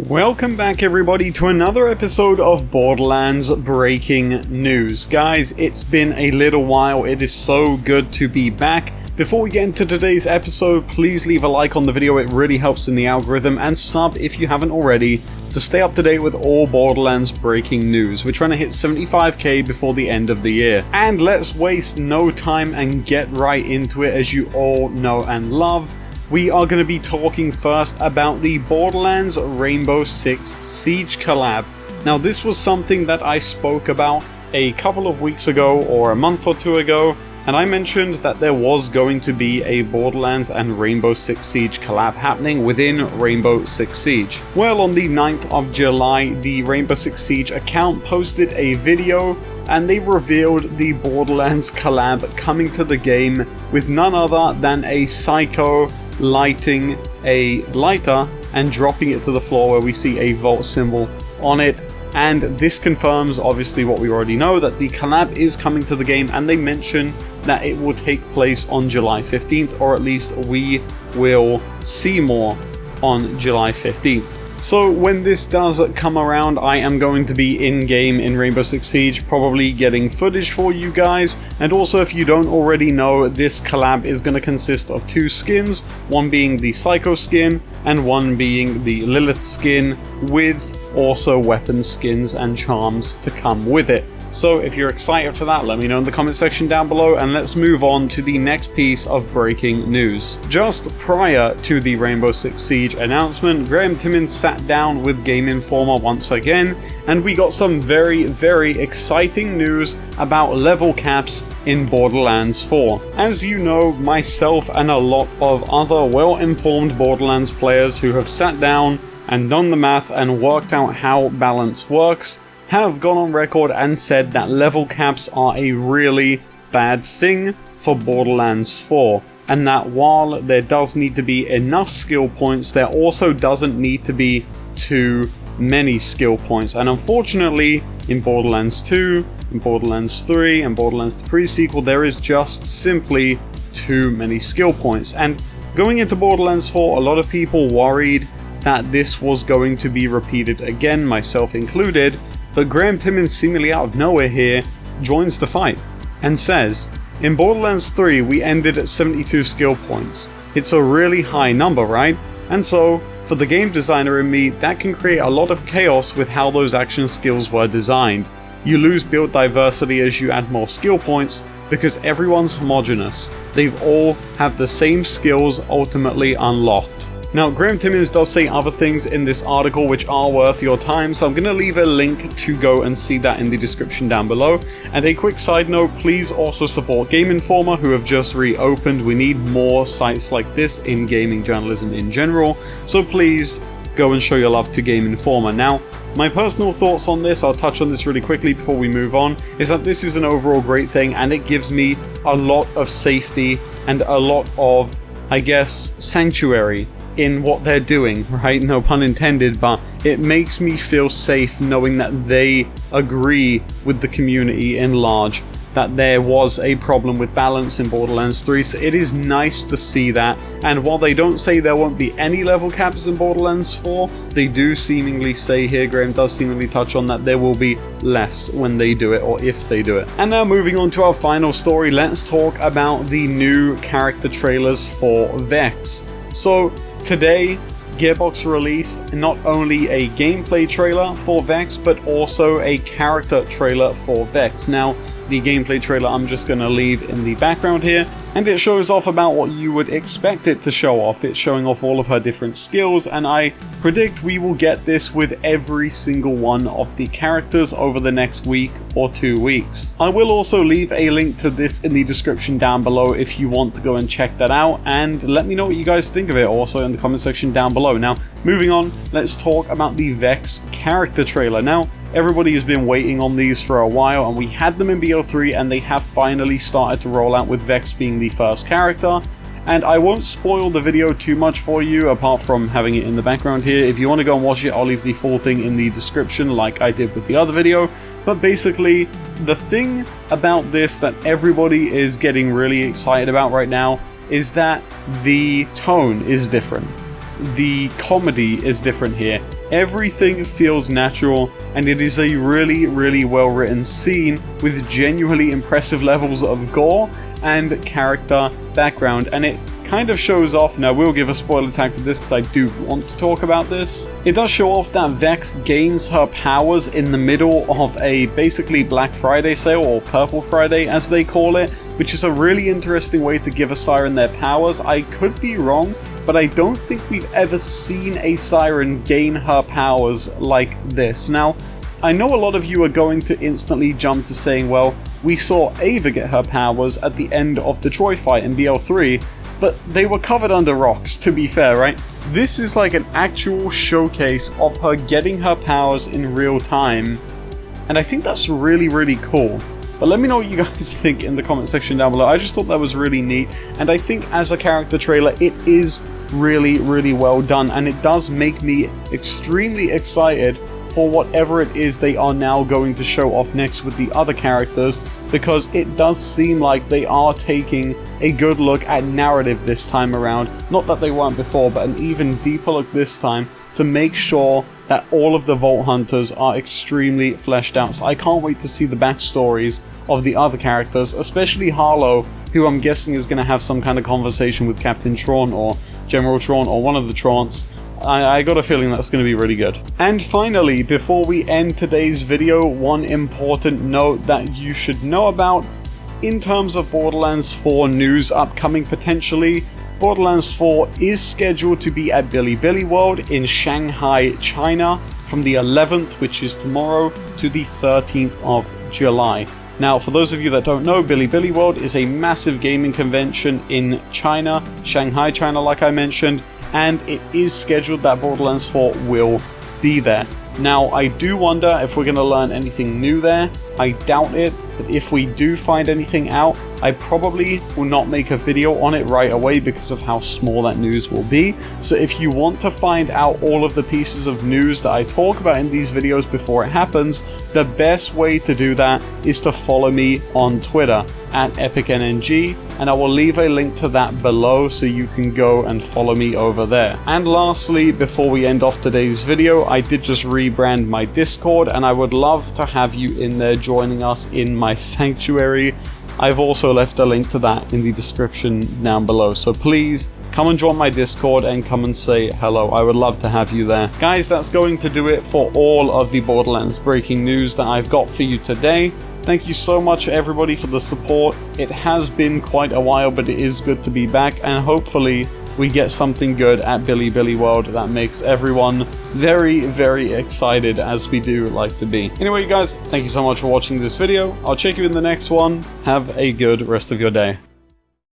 Welcome back everybody to another episode of Borderlands Breaking News. Guys, it's been a little while, it is so good to be back. Before we get into today's episode, please leave a like on the video, it really helps in the algorithm, and sub if you haven't already to stay up to date with all Borderlands Breaking News. We're trying to hit 75k before the end of the year. And let's waste no time and get right into it. As you all know and love, we are going to be talking first about the Borderlands Rainbow Six Siege collab. Now this was something that I spoke about a couple of weeks ago or a month or two ago, and I mentioned that there was going to be a Borderlands and Rainbow Six Siege collab happening within Rainbow Six Siege. Well, on the 9th of July, the Rainbow Six Siege account posted a video and they revealed the Borderlands collab coming to the game with none other than a Psycho lighting a lighter and dropping it to the floor where we see a vault symbol on it. And this confirms obviously what we already know, that the collab is coming to the game, and they mention that it will take place on July 15th, or at least we will see more on July 15th. So when this does come around, I am going to be in-game in Rainbow Six Siege, probably getting footage for you guys. And also, if you don't already know, this collab is going to consist of two skins, one being the Psycho skin and one being the Lilith skin, with also weapon skins and charms to come with it. So if you're excited for that, let me know in the comment section down below, and let's move on to the next piece of breaking news. Just prior to the Rainbow Six Siege announcement, Graham Timmins sat down with Game Informer once again, and we got some very exciting news about level caps in Borderlands 4. As you know, myself and a lot of other well-informed Borderlands players who have sat down and done the math and worked out how balance works have gone on record and said that level caps are a really bad thing for Borderlands 4, and that while there does need to be enough skill points, there also doesn't need to be too many skill points. And unfortunately, in Borderlands 2, in Borderlands 3, and Borderlands the pre-sequel, there is just simply too many skill points. And going into Borderlands 4, a lot of people worried that this was going to be repeated again, myself included. But Graham Timmins, seemingly out of nowhere here, joins the fight and says, in Borderlands 3 we ended at 72 skill points. It's a really high number, right? And so, for the game designer in me, that can create a lot of chaos with how those action skills were designed. You lose build diversity as you add more skill points because everyone's homogeneous. They've all have the same skills ultimately unlocked. Now, Graham Timmins does say other things in this article which are worth your time, so I'm going to leave a link to go and see that in the description down below. And a quick side note, please also support Game Informer, who have just reopened. We need more sites like this in gaming journalism in general, so please go and show your love to Game Informer. Now, my personal thoughts on this, I'll touch on this really quickly before we move on, is that this is an overall great thing, and it gives me a lot of safety and a lot of, I guess, sanctuary in what they're doing, right? No pun intended, but it makes me feel safe knowing that they agree with the community in large that there was a problem with balance in Borderlands 3, so it is nice to see that. And while they don't say there won't be any level caps in Borderlands 4, they do seemingly say here, Graham does seemingly touch on that there will be less when they do it, or if they do it. And now moving on to our final story, let's talk about the new character trailers for Vex. So today, Gearbox released not only a gameplay trailer for Vex, but also a character trailer for Vex. Now, the gameplay trailer I'm just going to leave in the background here, and it shows off about what you would expect it to show off. It's showing off all of her different skills, and I predict we will get this with every single one of the characters over the next week or 2 weeks. I will also leave a link to this in the description down below if you want to go and check that out, and let me know what you guys think of it also in the comment section down below. Now, moving on, let's talk about the Vex character trailer. Now, everybody has been waiting on these for a while, and we had them in BO3, and they have finally started to roll out with Vex being the first character. And I won't spoil the video too much for you, apart from having it in the background here. If you want to go and watch it, I'll leave the full thing in the description like I did with the other video. But basically, the thing about this that everybody is getting really excited about right now is that the tone is different. The comedy is different here. Everything feels natural, and it is a really well written scene with genuinely impressive levels of gore and character background, and it kind of shows off. Now, we'll give a spoiler tag for this because I do want to talk about this. It does show off that Vex gains her powers in the middle of a basically Black Friday sale, or Purple Friday as they call it, which is a really interesting way to give a Siren their powers. I could be wrong, but I don't think we've ever seen a Siren gain her powers like this. Now, I know a lot of you are going to instantly jump to saying, well, we saw Ava get her powers at the end of the Troy fight in BL3, but they were covered under rocks, to be fair, right? This is like an actual showcase of her getting her powers in real time, and I think that's really cool. But let me know what you guys think in the comment section down below. I just thought that was really neat, and I think as a character trailer, it is really well done, and it does make me extremely excited for whatever it is they are now going to show off next with the other characters, because it does seem like they are taking a good look at narrative this time around. Not that they weren't before, but an even deeper look this time to make sure that all of the Vault Hunters are extremely fleshed out. So I can't wait to see the backstories of the other characters, especially Harlow, who I'm guessing is going to have some kind of conversation with Captain Tron or General Tron or one of the Trons. I got a feeling that's going to be really good. And finally, before we end today's video, one important note that you should know about in terms of Borderlands 4 news upcoming potentially. Borderlands 4 is scheduled to be at BiliBili World in Shanghai, China from the 11th, which is tomorrow, to the 13th of July. Now, for those of you that don't know, BiliBili World is a massive gaming convention in China, Shanghai, China, like I mentioned, and it is scheduled that Borderlands 4 will be there. Now, I do wonder if we're going to learn anything new there. I doubt it, but if we do find anything out, I probably will not make a video on it right away because of how small that news will be. So if you want to find out all of the pieces of news that I talk about in these videos before it happens, the best way to do that is to follow me on Twitter at EpicNNG, and I will leave a link to that below so you can go and follow me over there. And lastly, before we end off today's video, I did just rebrand my Discord, and I would love to have you in there joining us in my sanctuary. I've also left a link to that in the description down below, so please come and join my Discord and come and say hello. I would love to have you there. Guys, that's going to do it for all of the Borderlands breaking news that I've got for you today. Thank you so much everybody for the support. It has been quite a while, but it is good to be back, and hopefully we get something good at BiliBili World that makes everyone very excited, as we do like to be. Anyway, you guys, thank you so much for watching this video. I'll check you in the next one. Have a good rest of your day.